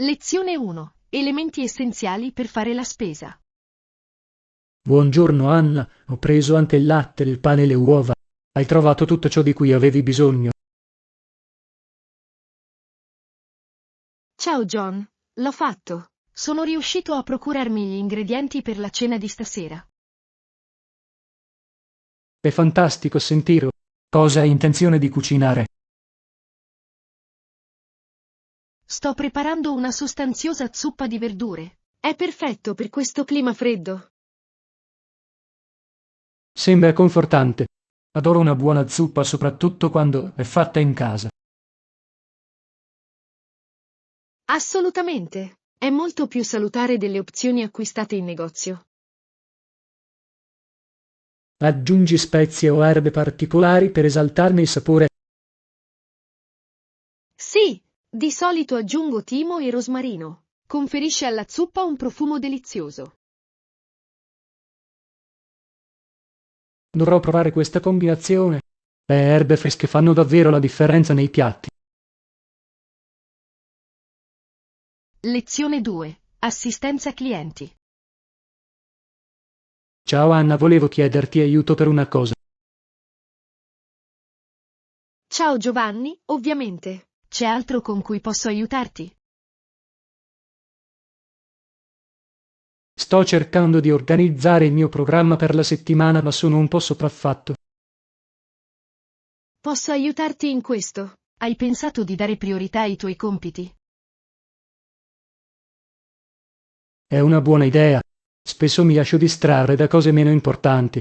Lezione 1. Elementi essenziali per fare la spesa. Buongiorno Anna, ho preso anche il latte, il pane e le uova. Hai trovato tutto ciò di cui avevi bisogno? Ciao John, l'ho fatto. Sono riuscito a procurarmi gli ingredienti per la cena di stasera. È fantastico sentire. Cosa hai intenzione di cucinare? Sto preparando una sostanziosa zuppa di verdure. È perfetto per questo clima freddo. Sembra confortante. Adoro una buona zuppa, soprattutto quando è fatta in casa. Assolutamente. È molto più salutare delle opzioni acquistate in negozio. Aggiungi spezie o erbe particolari per esaltarne il sapore. Sì, di solito aggiungo timo e rosmarino. Conferisce alla zuppa un profumo delizioso. Dovrò provare questa combinazione. Le erbe fresche fanno davvero la differenza nei piatti. Lezione 2. Assistenza clienti. Ciao Anna, volevo chiederti aiuto per una cosa. Ciao Giovanni, ovviamente. C'è altro con cui posso aiutarti? Sto cercando di organizzare il mio programma per la settimana, ma sono un po' sopraffatto. Posso aiutarti in questo? Hai pensato di dare priorità ai tuoi compiti? È una buona idea. Spesso mi lascio distrarre da cose meno importanti.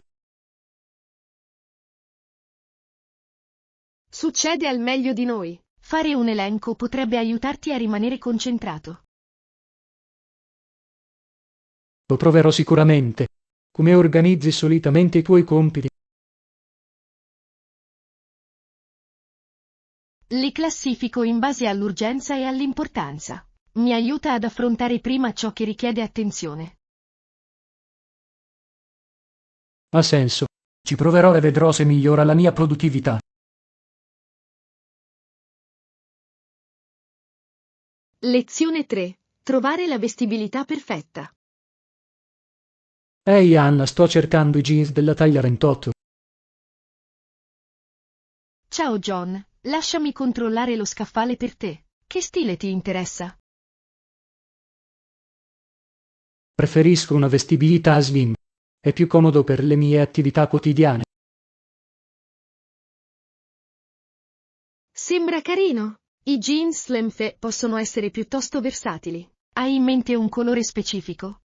Succede al meglio di noi. Fare un elenco potrebbe aiutarti a rimanere concentrato. Lo proverò sicuramente. Come organizzi solitamente i tuoi compiti? Li classifico in base all'urgenza e all'importanza. Mi aiuta ad affrontare prima ciò che richiede attenzione. Ha senso. Ci proverò e vedrò se migliora la mia produttività. Lezione 3. Trovare la vestibilità perfetta. Ehi Anna, sto cercando i jeans della taglia 28. Ciao John, lasciami controllare lo scaffale per te. Che stile ti interessa? Preferisco una vestibilità slim. È più comodo per le mie attività quotidiane. Sembra carino. I jeans slim fit possono essere piuttosto versatili. Hai in mente un colore specifico?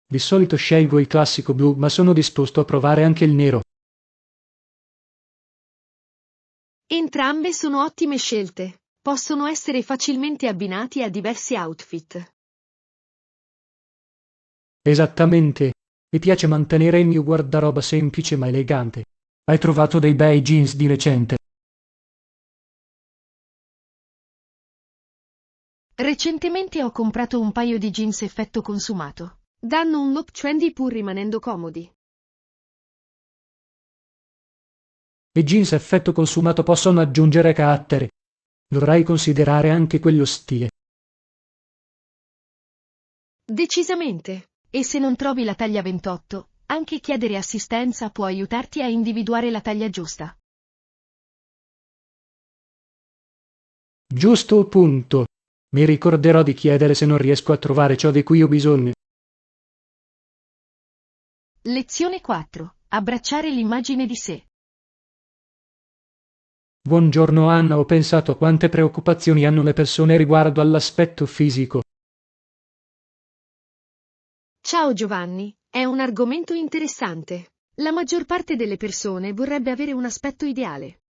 Di solito scelgo il classico blu, ma sono disposto a provare anche il nero. Entrambe sono ottime scelte. Possono essere facilmente abbinati a diversi outfit. Esattamente. Mi piace mantenere il mio guardaroba semplice ma elegante. Hai trovato dei bei jeans di recente? Recentemente ho comprato un paio di jeans effetto consumato. Danno un look trendy pur rimanendo comodi. I jeans effetto consumato possono aggiungere carattere. Dovrai considerare anche quello stile. Decisamente. E se non trovi la taglia 28, anche chiedere assistenza può aiutarti a individuare la taglia giusta. Giusto punto. Mi ricorderò di chiedere se non riesco a trovare ciò di cui ho bisogno. Lezione 4. Abbracciare l'immagine di sé. Buongiorno Anna, ho pensato a quante preoccupazioni hanno le persone riguardo all'aspetto fisico. Ciao Giovanni, è un argomento interessante. La maggior parte delle persone vorrebbe avere un aspetto ideale.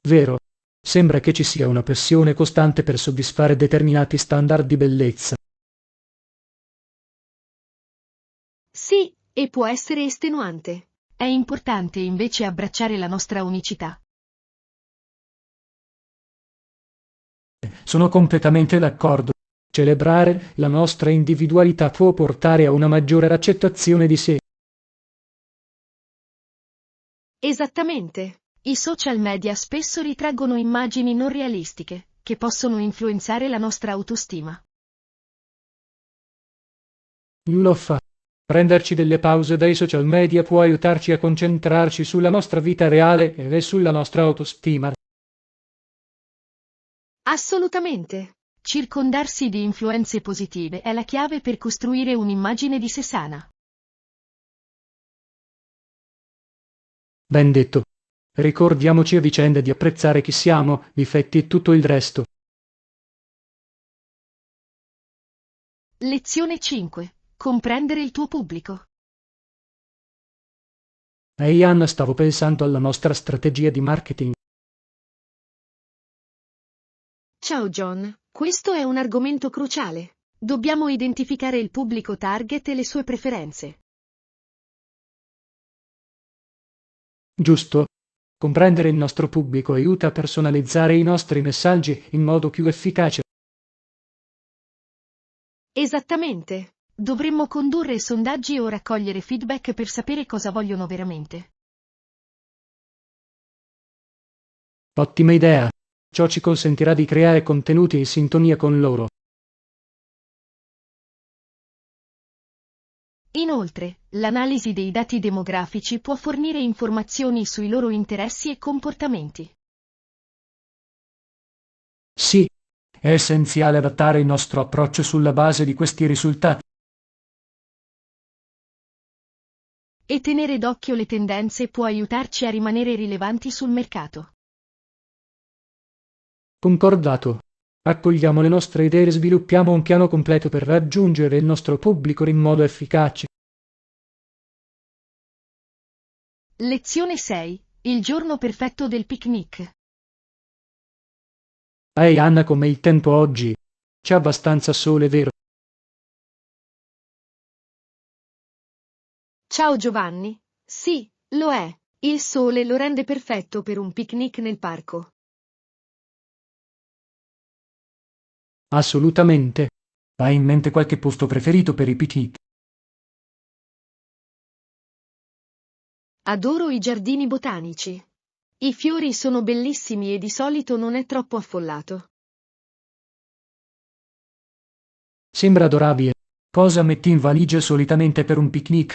Vero, sembra che ci sia una pressione costante per soddisfare determinati standard di bellezza. Sì, e può essere estenuante. È importante invece abbracciare la nostra unicità. Sono completamente d'accordo. Celebrare la nostra individualità può portare a una maggiore accettazione di sé. Esattamente. I social media spesso ritraggono immagini non realistiche, che possono influenzare la nostra autostima. Lo fa. Prenderci delle pause dai social media può aiutarci a concentrarci sulla nostra vita reale e sulla nostra autostima. Assolutamente. Circondarsi di influenze positive è la chiave per costruire un'immagine di sé sana. Ben detto. Ricordiamoci a vicenda di apprezzare chi siamo, difetti e tutto il resto. Lezione 5. Comprendere il tuo pubblico. Ehi Anna, stavo pensando alla nostra strategia di marketing. Ciao John, questo è un argomento cruciale. Dobbiamo identificare il pubblico target e le sue preferenze. Giusto? Comprendere il nostro pubblico aiuta a personalizzare i nostri messaggi in modo più efficace. Esattamente. Dovremmo condurre sondaggi o raccogliere feedback per sapere cosa vogliono veramente. Ottima idea. Ciò ci consentirà di creare contenuti in sintonia con loro. Inoltre, l'analisi dei dati demografici può fornire informazioni sui loro interessi e comportamenti. Sì, è essenziale adattare il nostro approccio sulla base di questi risultati. E tenere d'occhio le tendenze può aiutarci a rimanere rilevanti sul mercato. Concordato. Accogliamo le nostre idee e sviluppiamo un piano completo per raggiungere il nostro pubblico in modo efficace. Lezione 6. Il giorno perfetto del picnic. Ehi Anna, com'è il tempo oggi? C'è abbastanza sole, vero? Ciao Giovanni. Sì, lo è. Il sole lo rende perfetto per un picnic nel parco. Assolutamente. Hai in mente qualche posto preferito per i picnic? Adoro i giardini botanici. I fiori sono bellissimi e di solito non è troppo affollato. Sembra adorabile. Cosa metti in valigia solitamente per un picnic?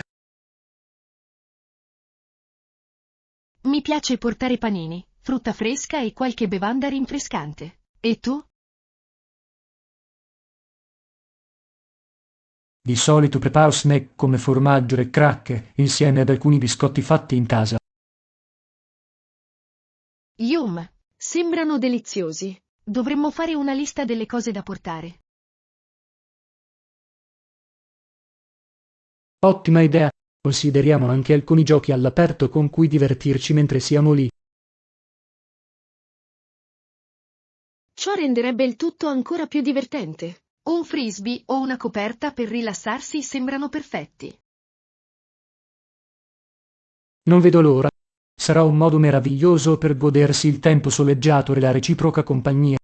Mi piace portare panini, frutta fresca e qualche bevanda rinfrescante. E tu? Di solito preparo snack come formaggio e cracker, insieme ad alcuni biscotti fatti in casa. Yum! Sembrano deliziosi. Dovremmo fare una lista delle cose da portare. Ottima idea. Consideriamo anche alcuni giochi all'aperto con cui divertirci mentre siamo lì. Ciò renderebbe il tutto ancora più divertente. Un frisbee o una coperta per rilassarsi sembrano perfetti. Non vedo l'ora. Sarà un modo meraviglioso per godersi il tempo soleggiato e la reciproca compagnia.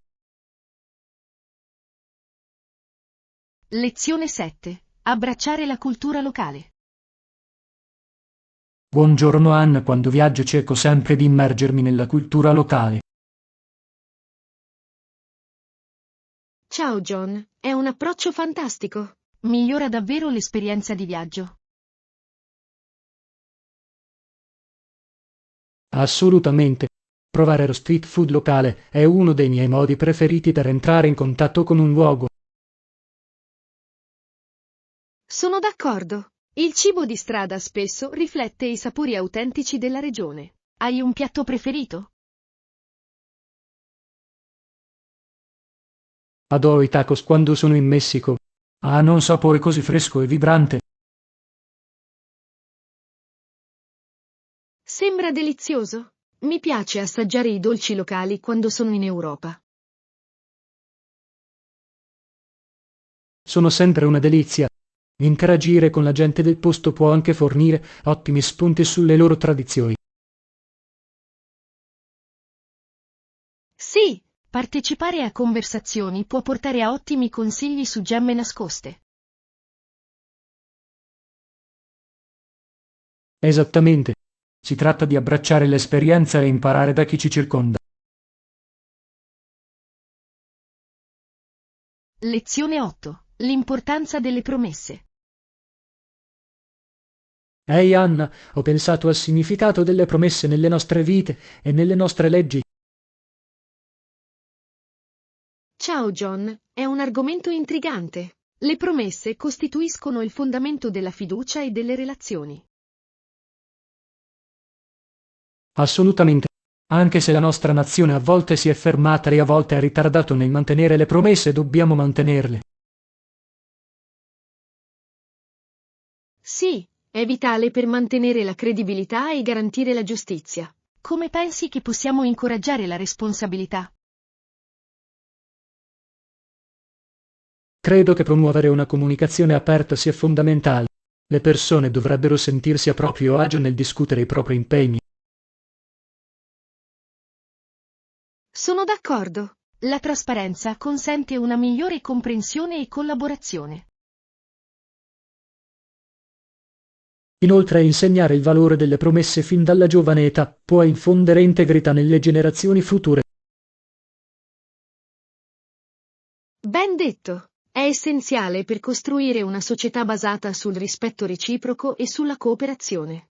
Lezione 7. Abbracciare la cultura locale. Buongiorno Anna, quando viaggio cerco sempre di immergermi nella cultura locale. Ciao John, è un approccio fantastico. Migliora davvero l'esperienza di viaggio. Assolutamente. Provare lo street food locale è uno dei miei modi preferiti per entrare in contatto con un luogo. Sono d'accordo. Il cibo di strada spesso riflette i sapori autentici della regione. Hai un piatto preferito? Adoro i tacos quando sono in Messico. Hanno un sapore così fresco e vibrante. Sembra delizioso. Mi piace assaggiare i dolci locali quando sono in Europa. Sono sempre una delizia. Interagire con la gente del posto può anche fornire ottimi spunti sulle loro tradizioni. Sì, partecipare a conversazioni può portare a ottimi consigli su gemme nascoste. Esattamente. Si tratta di abbracciare l'esperienza e imparare da chi ci circonda. Lezione 8. L'importanza delle promesse. Ehi Anna, ho pensato al significato delle promesse nelle nostre vite e nelle nostre leggi. Ciao John, è un argomento intrigante. Le promesse costituiscono il fondamento della fiducia e delle relazioni. Assolutamente. Anche se la nostra nazione a volte si è fermata e a volte ha ritardato nel mantenere le promesse, dobbiamo mantenerle. Sì, è vitale per mantenere la credibilità e garantire la giustizia. Come pensi che possiamo incoraggiare la responsabilità? Credo che promuovere una comunicazione aperta sia fondamentale. Le persone dovrebbero sentirsi a proprio agio nel discutere i propri impegni. Sono d'accordo. La trasparenza consente una migliore comprensione e collaborazione. Inoltre, insegnare il valore delle promesse fin dalla giovane età può infondere integrità nelle generazioni future. Ben detto. È essenziale per costruire una società basata sul rispetto reciproco e sulla cooperazione.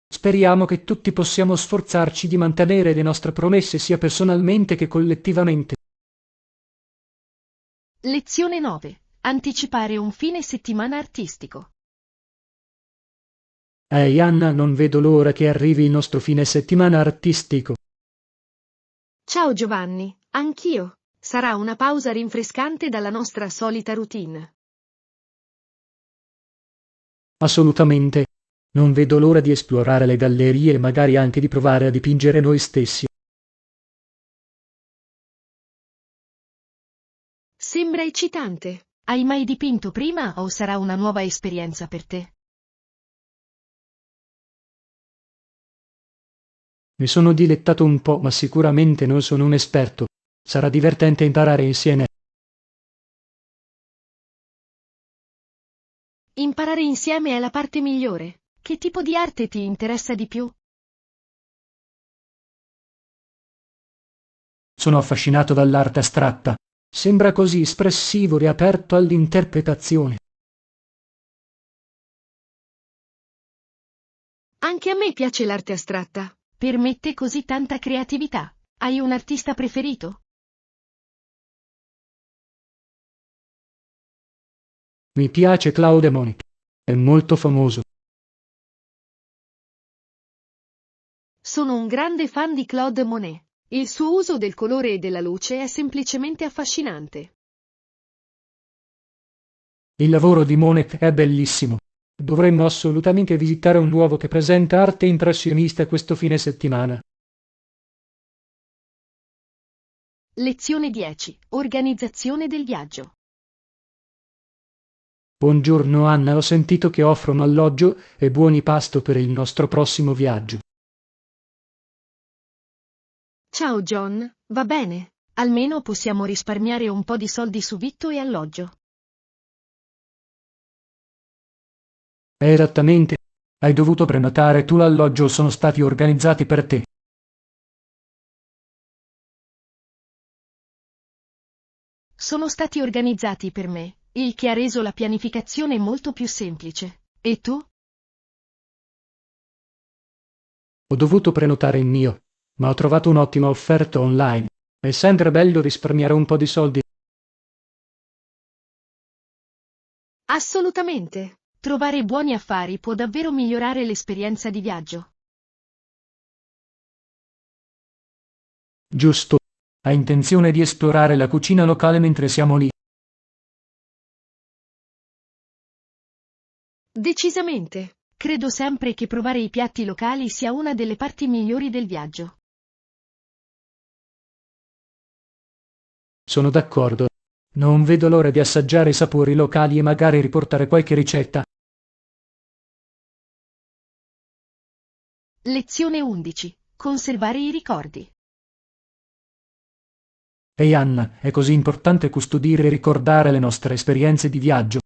Speriamo che tutti possiamo sforzarci di mantenere le nostre promesse sia personalmente che collettivamente. Lezione 9. Anticipare un fine settimana artistico. Ehi Anna, non vedo l'ora che arrivi il nostro fine settimana artistico. Ciao Giovanni, anch'io. Sarà una pausa rinfrescante dalla nostra solita routine. Assolutamente. Non vedo l'ora di esplorare le gallerie e magari anche di provare a dipingere noi stessi. Sembra eccitante. Hai mai dipinto prima o sarà una nuova esperienza per te? Mi sono dilettato un po', ma sicuramente non sono un esperto. Sarà divertente imparare insieme. Imparare insieme è la parte migliore. Che tipo di arte ti interessa di più? Sono affascinato dall'arte astratta. Sembra così espressivo e aperto all'interpretazione. Anche a me piace l'arte astratta. Permette così tanta creatività. Hai un artista preferito? Mi piace Claude Monet. È molto famoso. Sono un grande fan di Claude Monet. Il suo uso del colore e della luce è semplicemente affascinante. Il lavoro di Monet è bellissimo. Dovremmo assolutamente visitare un luogo che presenta arte impressionista questo fine settimana. Lezione 10. Organizzazione del viaggio. Buongiorno Anna, ho sentito che offrono alloggio e buoni pasto per il nostro prossimo viaggio. Ciao John, va bene. Almeno possiamo risparmiare un po' di soldi su vitto e alloggio. Esattamente. Hai dovuto prenotare tu l'alloggio o sono stati organizzati per te? Sono stati organizzati per me, il che ha reso la pianificazione molto più semplice. E tu? Ho dovuto prenotare il mio, ma ho trovato un'ottima offerta online. È sempre bello risparmiare un po' di soldi. Assolutamente. Trovare buoni affari può davvero migliorare l'esperienza di viaggio. Giusto. Hai intenzione di esplorare la cucina locale mentre siamo lì? Decisamente. Credo sempre che provare i piatti locali sia una delle parti migliori del viaggio. Sono d'accordo. Non vedo l'ora di assaggiare i sapori locali e magari riportare qualche ricetta. Lezione 11. Conservare i ricordi. Ehi Anna, è così importante custodire e ricordare le nostre esperienze di viaggio.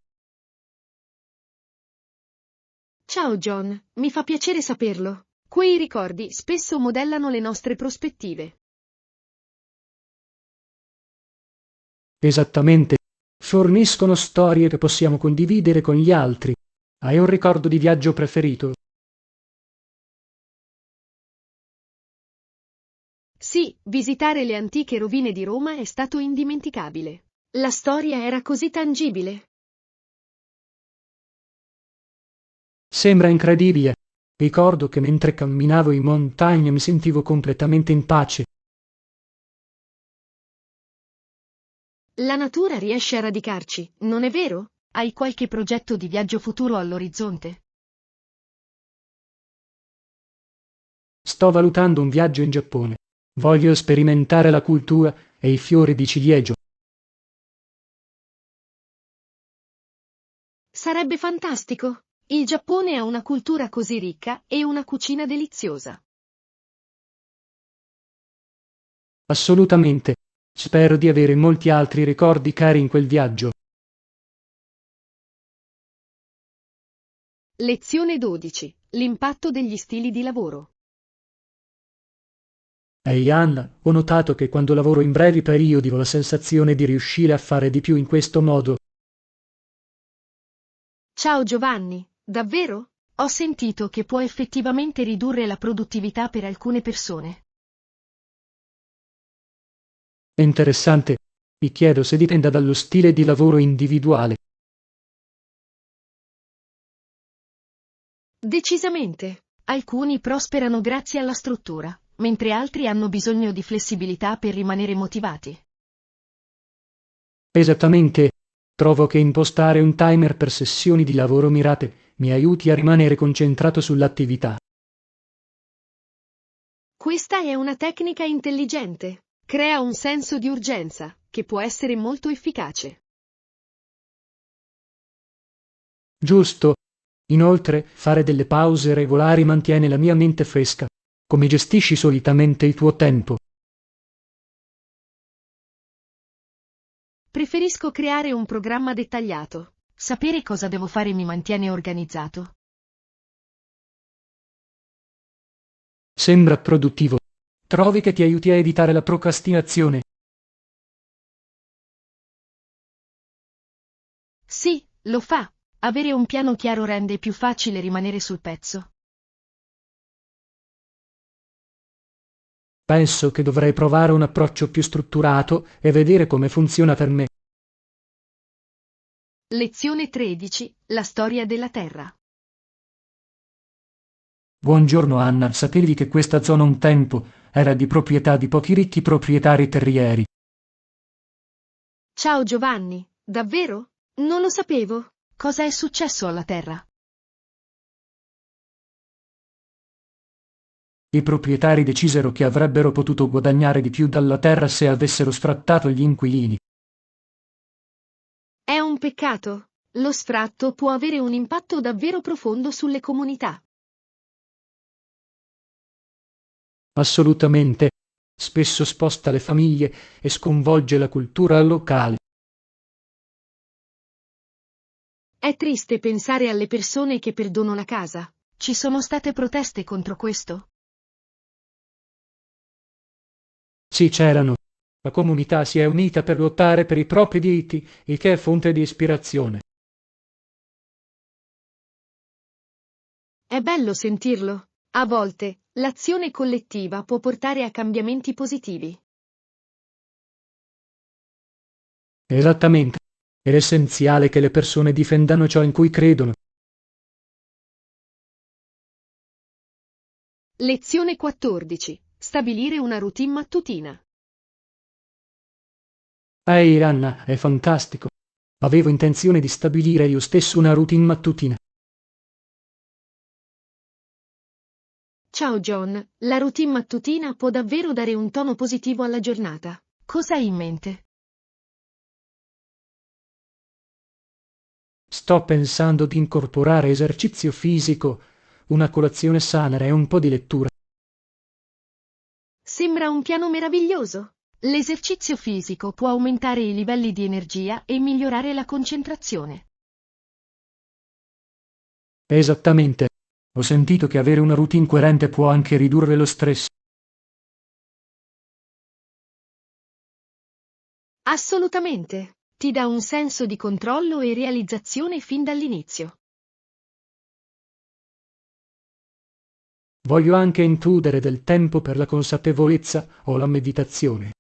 Ciao John, mi fa piacere saperlo. Quei ricordi spesso modellano le nostre prospettive. Esattamente. Forniscono storie che possiamo condividere con gli altri. Hai un ricordo di viaggio preferito? Sì, visitare le antiche rovine di Roma è stato indimenticabile. La storia era così tangibile. Sembra incredibile. Ricordo che mentre camminavo in montagna mi sentivo completamente in pace. La natura riesce a radicarci, non è vero? Hai qualche progetto di viaggio futuro all'orizzonte? Sto valutando un viaggio in Giappone. Voglio sperimentare la cultura e i fiori di ciliegio. Sarebbe fantastico! Il Giappone ha una cultura così ricca e una cucina deliziosa. Assolutamente. Spero di avere molti altri ricordi cari in quel viaggio. Lezione 12. L'impatto degli stili di lavoro. Ehi Anna, ho notato che quando lavoro in brevi periodi ho la sensazione di riuscire a fare di più in questo modo. Ciao Giovanni, davvero? Ho sentito che può effettivamente ridurre la produttività per alcune persone. È interessante. Mi chiedo se dipenda dallo stile di lavoro individuale. Decisamente. Alcuni prosperano grazie alla struttura, mentre altri hanno bisogno di flessibilità per rimanere motivati. Esattamente. Trovo che impostare un timer per sessioni di lavoro mirate mi aiuti a rimanere concentrato sull'attività. Questa è una tecnica intelligente. Crea un senso di urgenza, che può essere molto efficace. Giusto. Inoltre, fare delle pause regolari mantiene la mia mente fresca. Come gestisci solitamente il tuo tempo? Preferisco creare un programma dettagliato. Sapere cosa devo fare mi mantiene organizzato. Sembra produttivo. Trovi che ti aiuti a evitare la procrastinazione? Sì, lo fa. Avere un piano chiaro rende più facile rimanere sul pezzo. Penso che dovrei provare un approccio più strutturato e vedere come funziona per me. Lezione 13. La storia della Terra. Buongiorno Anna, sapevi che questa zona un tempo era di proprietà di pochi ricchi proprietari terrieri? Ciao Giovanni, davvero? Non lo sapevo. Cosa è successo alla Terra? I proprietari decisero che avrebbero potuto guadagnare di più dalla terra se avessero sfrattato gli inquilini. È un peccato. Lo sfratto può avere un impatto davvero profondo sulle comunità. Assolutamente. Spesso sposta le famiglie e sconvolge la cultura locale. È triste pensare alle persone che perdono la casa. Ci sono state proteste contro questo? Sì, c'erano. La comunità si è unita per lottare per i propri diritti, il che è fonte di ispirazione. È bello sentirlo. A volte, l'azione collettiva può portare a cambiamenti positivi. Esattamente. È essenziale che le persone difendano ciò in cui credono. Lezione 14. Stabilire una routine mattutina. Ehi, Anna, è fantastico. Avevo intenzione di stabilire io stesso una routine mattutina. Ciao John, la routine mattutina può davvero dare un tono positivo alla giornata. Cosa hai in mente? Sto pensando di incorporare esercizio fisico, una colazione sana e un po' di lettura. Sembra un piano meraviglioso. L'esercizio fisico può aumentare i livelli di energia e migliorare la concentrazione. Esattamente. Ho sentito che avere una routine coerente può anche ridurre lo stress. Assolutamente. Ti dà un senso di controllo e realizzazione fin dall'inizio. Voglio anche includere del tempo per la consapevolezza o la meditazione.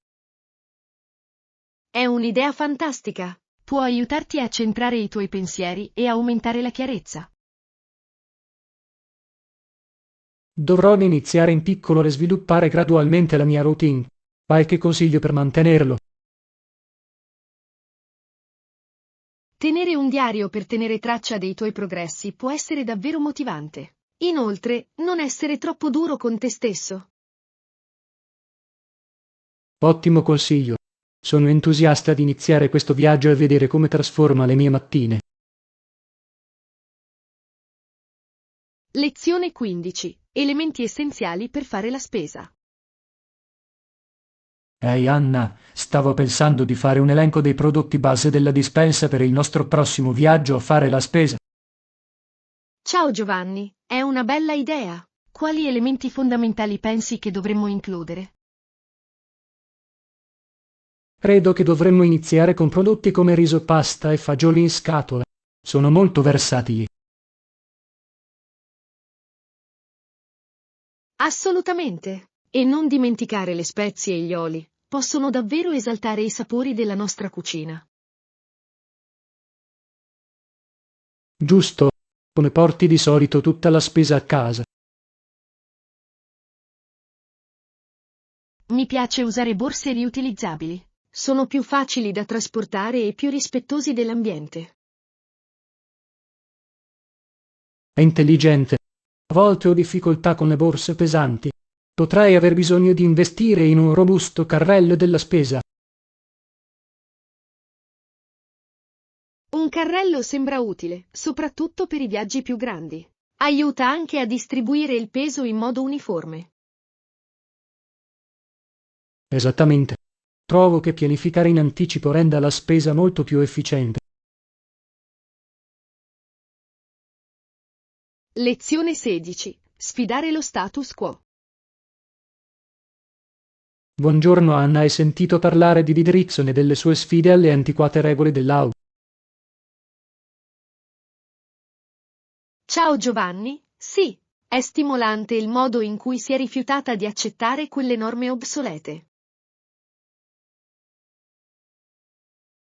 È un'idea fantastica. Può aiutarti a centrare i tuoi pensieri e aumentare la chiarezza. Dovrò iniziare in piccolo e sviluppare gradualmente la mia routine. Qualche consiglio per mantenerlo? Tenere un diario per tenere traccia dei tuoi progressi può essere davvero motivante. Inoltre, non essere troppo duro con te stesso. Ottimo consiglio. Sono entusiasta di iniziare questo viaggio e vedere come trasforma le mie mattine. Lezione 15. Elementi essenziali per fare la spesa. Ehi Anna, stavo pensando di fare un elenco dei prodotti base della dispensa per il nostro prossimo viaggio a fare la spesa. Ciao Giovanni, è una bella idea. Quali elementi fondamentali pensi che dovremmo includere? Credo che dovremmo iniziare con prodotti come riso, pasta e fagioli in scatola. Sono molto versatili. Assolutamente. E non dimenticare le spezie e gli oli. Possono davvero esaltare i sapori della nostra cucina. Giusto, come porti di solito tutta la spesa a casa. Mi piace usare borse riutilizzabili. Sono più facili da trasportare e più rispettosi dell'ambiente. È intelligente. A volte ho difficoltà con le borse pesanti. Potrei aver bisogno di investire in un robusto carrello della spesa. Un carrello sembra utile, soprattutto per i viaggi più grandi. Aiuta anche a distribuire il peso in modo uniforme. Esattamente. Trovo che pianificare in anticipo renda la spesa molto più efficiente. Lezione 16. Sfidare lo status quo. Buongiorno Anna, hai sentito parlare di Didrizzon e delle sue sfide alle antiquate regole dell'AU? Ciao Giovanni, sì, è stimolante il modo in cui si è rifiutata di accettare quelle norme obsolete.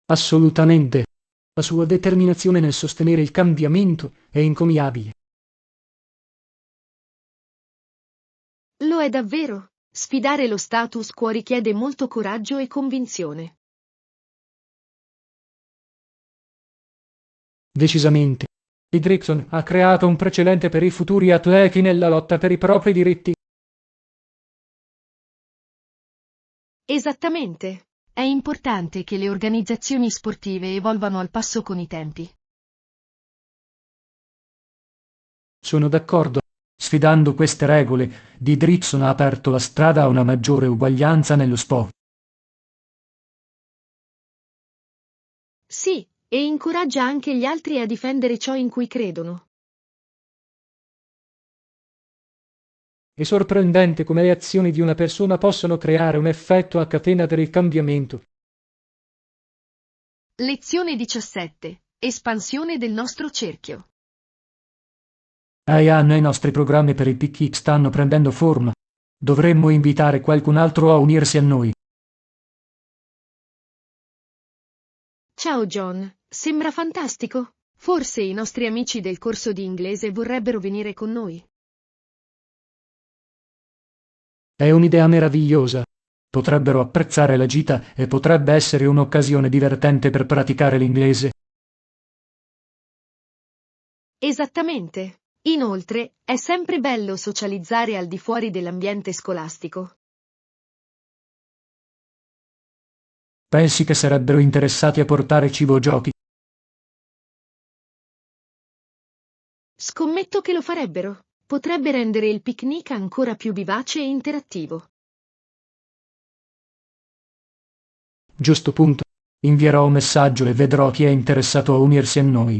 Assolutamente. La sua determinazione nel sostenere il cambiamento è encomiabile. Lo è davvero. Sfidare lo status quo richiede molto coraggio e convinzione. Decisamente. Didrickson ha creato un precedente per i futuri atleti nella lotta per i propri diritti. Esattamente. È importante che le organizzazioni sportive evolvano al passo con i tempi. Sono d'accordo. Sfidando queste regole, Didrickson ha aperto la strada a una maggiore uguaglianza nello sport. Sì, e incoraggia anche gli altri a difendere ciò in cui credono. È sorprendente come le azioni di una persona possano creare un effetto a catena per il cambiamento. Lezione 17. Espansione del nostro cerchio. Anna, i nostri programmi per il PK stanno prendendo forma. Dovremmo invitare qualcun altro a unirsi a noi. Ciao John, sembra fantastico. Forse i nostri amici del corso di inglese vorrebbero venire con noi. È un'idea meravigliosa. Potrebbero apprezzare la gita e potrebbe essere un'occasione divertente per praticare l'inglese. Esattamente. Inoltre, è sempre bello socializzare al di fuori dell'ambiente scolastico. Pensi che sarebbero interessati a portare cibo o giochi? Scommetto che lo farebbero. Potrebbe rendere il picnic ancora più vivace e interattivo. Giusto punto. Invierò un messaggio e vedrò chi è interessato a unirsi a noi.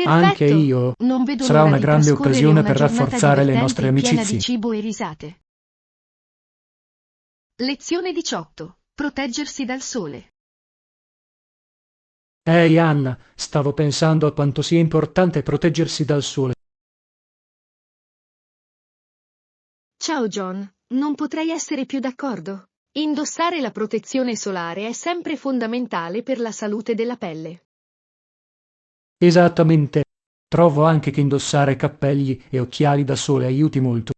Anche Perfetto! io. Non vedo Sarà l'ora una di grande trascorrere occasione una per giornata rafforzare le divertente nostre e piena di amicizie. cibo e risate. Lezione 18. Proteggersi dal sole. Ehi Anna, stavo pensando a quanto sia importante proteggersi dal sole. Ciao John, non potrei essere più d'accordo. Indossare la protezione solare è sempre fondamentale per la salute della pelle. Esattamente. Trovo anche che indossare cappelli e occhiali da sole aiuti molto.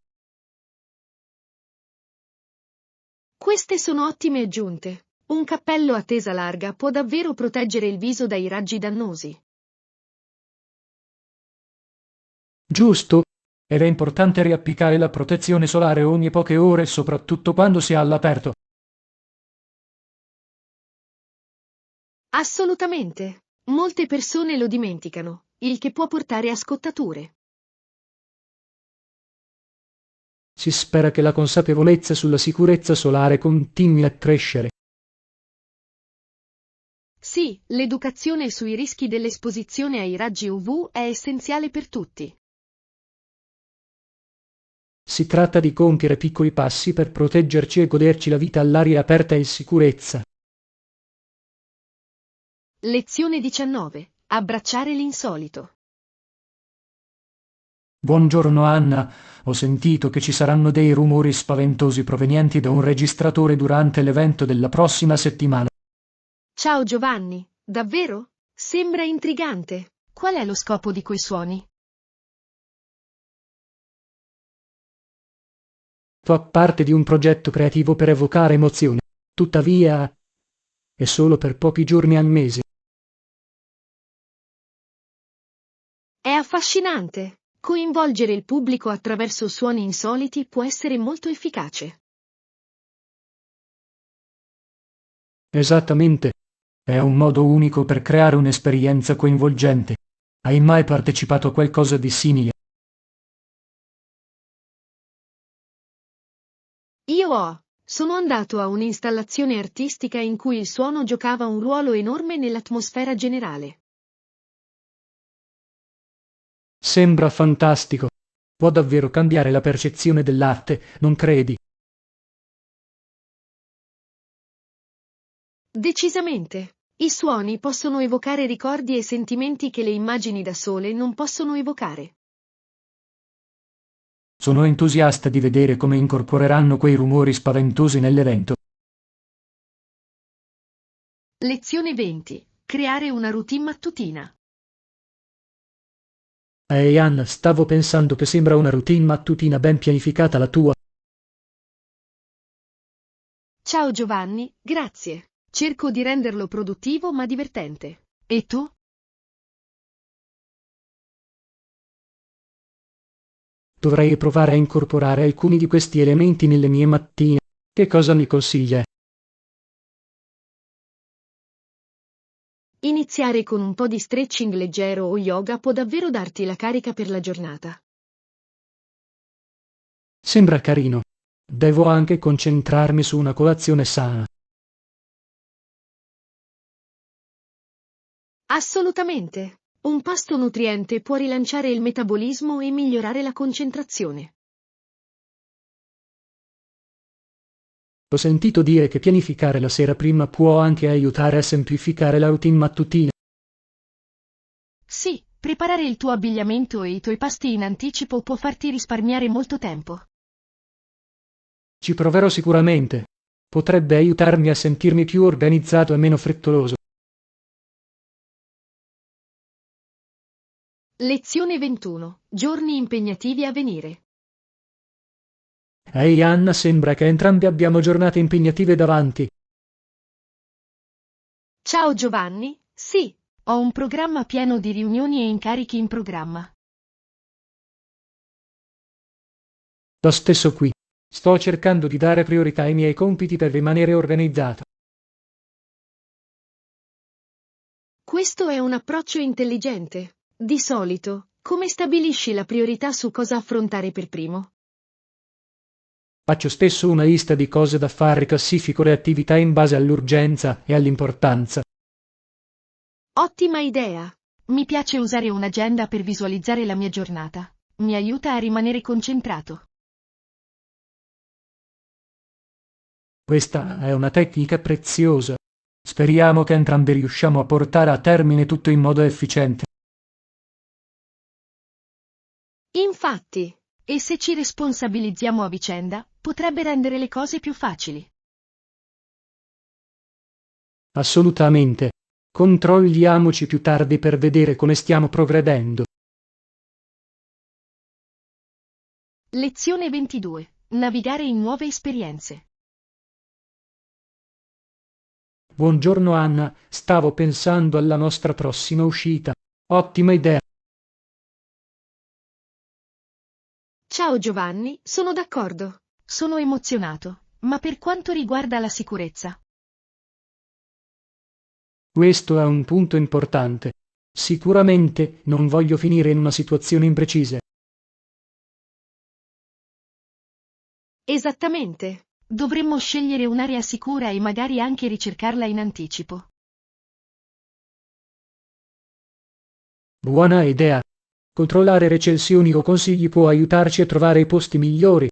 Queste sono ottime aggiunte. Un cappello a tesa larga può davvero proteggere il viso dai raggi dannosi. Giusto? Ed è importante riapplicare la protezione solare ogni poche ore, soprattutto quando si è all'aperto. Assolutamente. Molte persone lo dimenticano, il che può portare a scottature. Si spera che la consapevolezza sulla sicurezza solare continui a crescere. Sì, l'educazione sui rischi dell'esposizione ai raggi UV è essenziale per tutti. Si tratta di compiere piccoli passi per proteggerci e goderci la vita all'aria aperta e in sicurezza. Lezione 19. Abbracciare l'insolito. Buongiorno Anna, ho sentito che ci saranno dei rumori spaventosi provenienti da un registratore durante l'evento della prossima settimana. Ciao Giovanni, davvero? Sembra intrigante. Qual è lo scopo di quei suoni? Fa parte di un progetto creativo per evocare emozioni. Tuttavia, è solo per pochi giorni al mese. È affascinante. Coinvolgere il pubblico attraverso suoni insoliti può essere molto efficace. Esattamente. È un modo unico per creare un'esperienza coinvolgente. Hai mai partecipato a qualcosa di simile? Sono andato a un'installazione artistica in cui il suono giocava un ruolo enorme nell'atmosfera generale. Sembra fantastico. Può davvero cambiare la percezione dell'arte, non credi? Decisamente. I suoni possono evocare ricordi e sentimenti che le immagini da sole non possono evocare. Sono entusiasta di vedere come incorporeranno quei rumori spaventosi nell'evento. Lezione 20. Creare una routine mattutina. Ehi Anna, stavo pensando che sembra una routine mattutina ben pianificata la tua. Ciao Giovanni, grazie. Cerco di renderlo produttivo ma divertente. E tu? Dovrei provare a incorporare alcuni di questi elementi nelle mie mattine. Che cosa mi consiglia? Iniziare con un po' di stretching leggero o yoga può davvero darti la carica per la giornata. Sembra carino. Devo anche concentrarmi su una colazione sana. Assolutamente. Un pasto nutriente può rilanciare il metabolismo e migliorare la concentrazione. Ho sentito dire che pianificare la sera prima può anche aiutare a semplificare la routine mattutina. Sì, preparare il tuo abbigliamento e i tuoi pasti in anticipo può farti risparmiare molto tempo. Ci proverò sicuramente. Potrebbe aiutarmi a sentirmi più organizzato e meno frettoloso. Lezione 21. Giorni impegnativi a venire. Ehi Anna, sembra che entrambi abbiamo giornate impegnative davanti. Ciao Giovanni, sì, ho un programma pieno di riunioni e incarichi in programma. Lo stesso qui. Sto cercando di dare priorità ai miei compiti per rimanere organizzato. Questo è un approccio intelligente. Di solito, come stabilisci la priorità su cosa affrontare per primo? Faccio spesso una lista di cose da fare e classifico le attività in base all'urgenza e all'importanza. Ottima idea. Mi piace usare un'agenda per visualizzare la mia giornata. Mi aiuta a rimanere concentrato. Questa è una tecnica preziosa. Speriamo che entrambi riusciamo a portare a termine tutto in modo efficiente. Infatti, e se ci responsabilizziamo a vicenda, potrebbe rendere le cose più facili. Assolutamente. Controlliamoci più tardi per vedere come stiamo progredendo. Lezione 22. Navigare in nuove esperienze. Buongiorno Anna, stavo pensando alla nostra prossima uscita. Ottima idea. Ciao Giovanni, sono d'accordo. Sono emozionato, ma per quanto riguarda la sicurezza. Questo è un punto importante. Sicuramente non voglio finire in una situazione imprecisa. Esattamente. Dovremmo scegliere un'area sicura e magari anche ricercarla in anticipo. Buona idea. Controllare recensioni o consigli può aiutarci a trovare i posti migliori.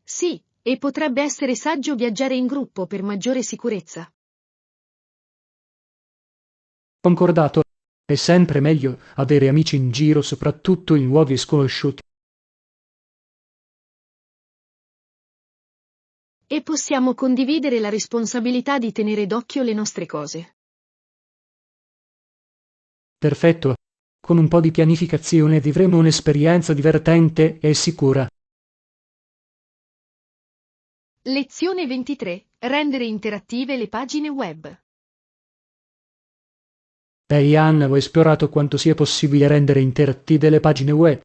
Sì, e potrebbe essere saggio viaggiare in gruppo per maggiore sicurezza. Concordato. È sempre meglio avere amici in giro, soprattutto in luoghi sconosciuti. E possiamo condividere la responsabilità di tenere d'occhio le nostre cose. Perfetto. Con un po' di pianificazione vivremo un'esperienza divertente e sicura. Lezione 23. Rendere interattive le pagine web. Ehi Anna, ho esplorato quanto sia possibile rendere interattive le pagine web.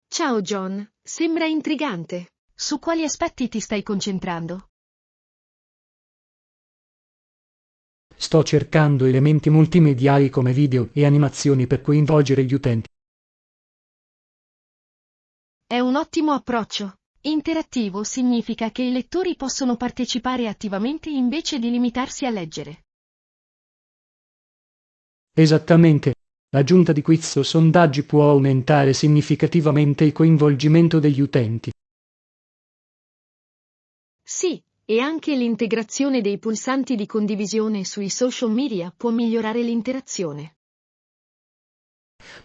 Ciao John, sembra intrigante. Su quali aspetti ti stai concentrando? Sto cercando elementi multimediali come video e animazioni per coinvolgere gli utenti. È un ottimo approccio. Interattivo significa che i lettori possono partecipare attivamente invece di limitarsi a leggere. Esattamente. L'aggiunta di quiz o sondaggi può aumentare significativamente il coinvolgimento degli utenti. Sì, e anche l'integrazione dei pulsanti di condivisione sui social media può migliorare l'interazione.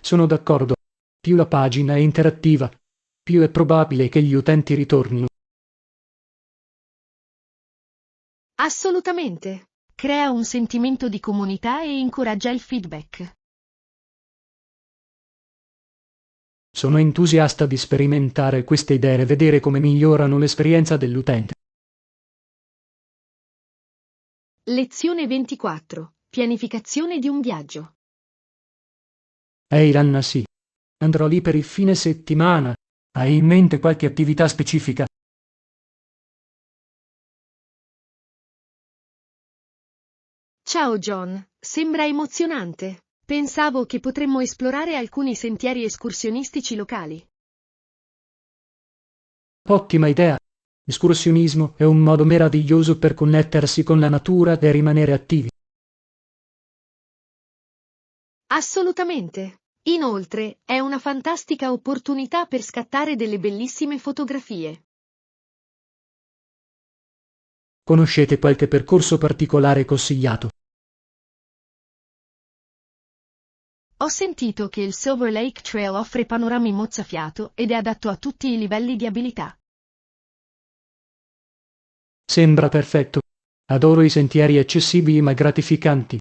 Sono d'accordo. Più la pagina è interattiva, più è probabile che gli utenti ritornino. Assolutamente. Crea un sentimento di comunità e incoraggia il feedback. Sono entusiasta di sperimentare queste idee e vedere come migliorano l'esperienza dell'utente. Lezione 24. Pianificazione di un viaggio. Ehi Anna, sì. Andrò lì per il fine settimana. Hai in mente qualche attività specifica? Ciao John, sembra emozionante. Pensavo che potremmo esplorare alcuni sentieri escursionistici locali. Ottima idea. L'escursionismo è un modo meraviglioso per connettersi con la natura e rimanere attivi. Assolutamente. Inoltre, è una fantastica opportunità per scattare delle bellissime fotografie. Conoscete qualche percorso particolare consigliato? Ho sentito che il Silver Lake Trail offre panorami mozzafiato ed è adatto a tutti i livelli di abilità. Sembra perfetto. Adoro i sentieri accessibili ma gratificanti.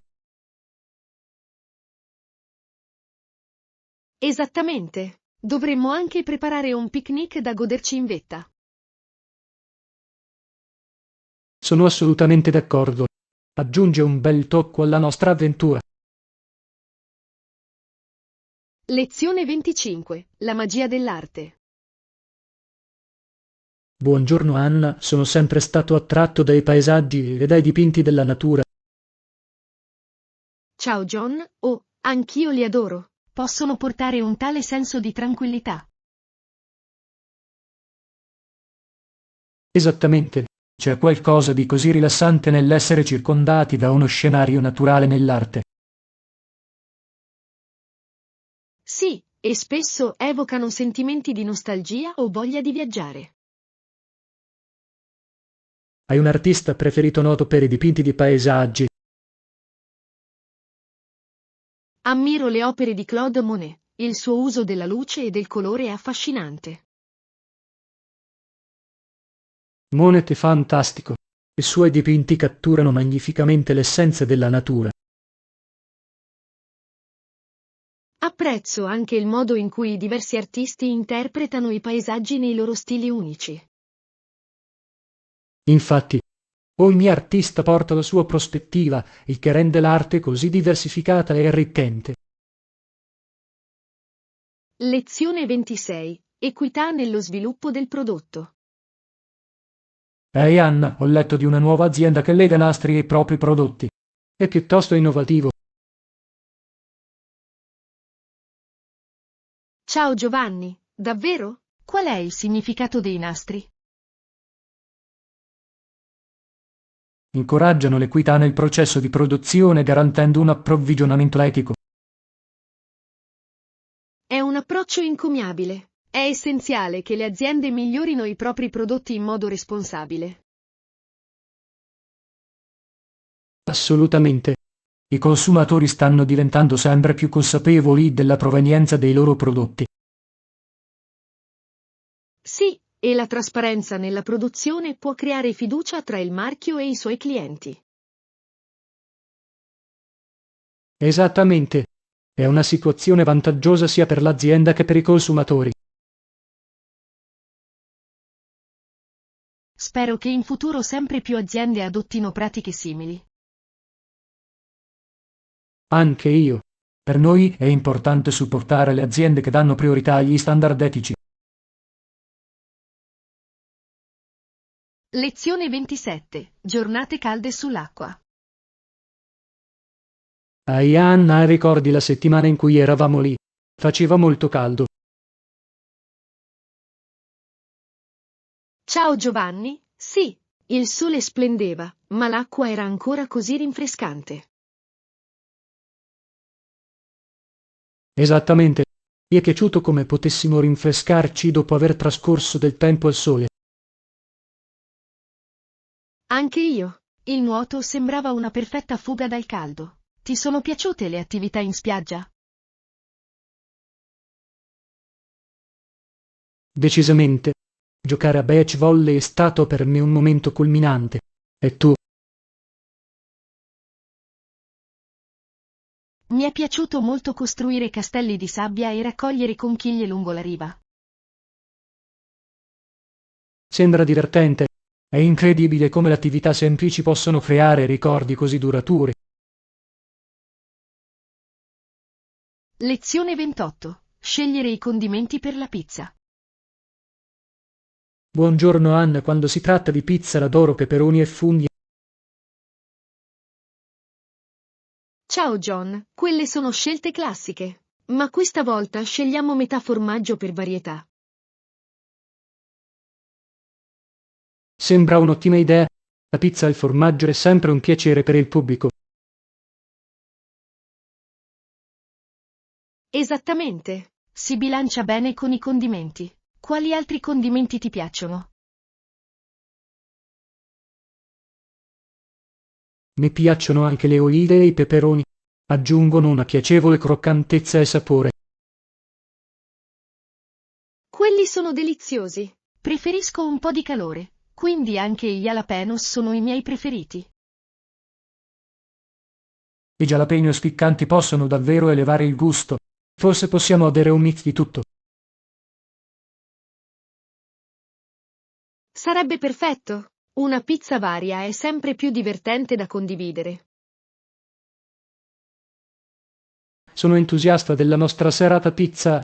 Esattamente. Dovremmo anche preparare un picnic da goderci in vetta. Sono assolutamente d'accordo. Aggiunge un bel tocco alla nostra avventura. Lezione 25. La magia dell'arte. Buongiorno Anna, sono sempre stato attratto dai paesaggi e dai dipinti della natura. Ciao John, oh, anch'io li adoro. Possono portare un tale senso di tranquillità. Esattamente. C'è qualcosa di così rilassante nell'essere circondati da uno scenario naturale nell'arte. Sì, e spesso evocano sentimenti di nostalgia o voglia di viaggiare. Hai un artista preferito noto per i dipinti di paesaggi? Ammiro le opere di Claude Monet, il suo uso della luce e del colore è affascinante. Monet è fantastico. I suoi dipinti catturano magnificamente l'essenza della natura. Apprezzo anche il modo in cui i diversi artisti interpretano i paesaggi nei loro stili unici. Infatti, ogni artista porta la sua prospettiva, il che rende l'arte così diversificata e arricchente. Lezione 26. Equità nello sviluppo del prodotto. Ehi Anna, ho letto di una nuova azienda che lega nastri ai propri prodotti. È piuttosto innovativo. Ciao Giovanni, davvero? Qual è il significato dei nastri? Incoraggiano l'equità nel processo di produzione garantendo un approvvigionamento etico. È un approccio encomiabile. È essenziale che le aziende migliorino i propri prodotti in modo responsabile. Assolutamente. I consumatori stanno diventando sempre più consapevoli della provenienza dei loro prodotti. Sì, e la trasparenza nella produzione può creare fiducia tra il marchio e i suoi clienti. Esattamente. È una situazione vantaggiosa sia per l'azienda che per i consumatori. Spero che in futuro sempre più aziende adottino pratiche simili. Anche io. Per noi è importante supportare le aziende che danno priorità agli standard etici. Lezione 27. Giornate calde sull'acqua. Anna, ricordi la settimana in cui eravamo lì? Faceva molto caldo. Ciao Giovanni, sì, il sole splendeva, ma l'acqua era ancora così rinfrescante. Esattamente. Mi è piaciuto come potessimo rinfrescarci dopo aver trascorso del tempo al sole. Anche io. Il nuoto sembrava una perfetta fuga dal caldo. Ti sono piaciute le attività in spiaggia? Decisamente. Giocare a beach volley è stato per me un momento culminante. E tu? Mi è piaciuto molto costruire castelli di sabbia e raccogliere conchiglie lungo la riva. Sembra divertente. È incredibile come le attività semplici possono creare ricordi così duraturi. Lezione 28. Scegliere i condimenti per la pizza. Buongiorno Anna, quando si tratta di pizza l'adoro peperoni e funghi. Ciao John, quelle sono scelte classiche. Ma questa volta scegliamo metà formaggio per varietà. Sembra un'ottima idea. La pizza al formaggio è sempre un piacere per il pubblico. Esattamente. Si bilancia bene con i condimenti. Quali altri condimenti ti piacciono? Mi piacciono anche le olive e i peperoni. Aggiungono una piacevole croccantezza e sapore. Quelli sono deliziosi. Preferisco un po' di calore, quindi anche gli jalapenos sono i miei preferiti. I jalapeno spiccanti possono davvero elevare il gusto. Forse possiamo avere un mix di tutto. Sarebbe perfetto. Una pizza varia è sempre più divertente da condividere. Sono entusiasta della nostra serata pizza.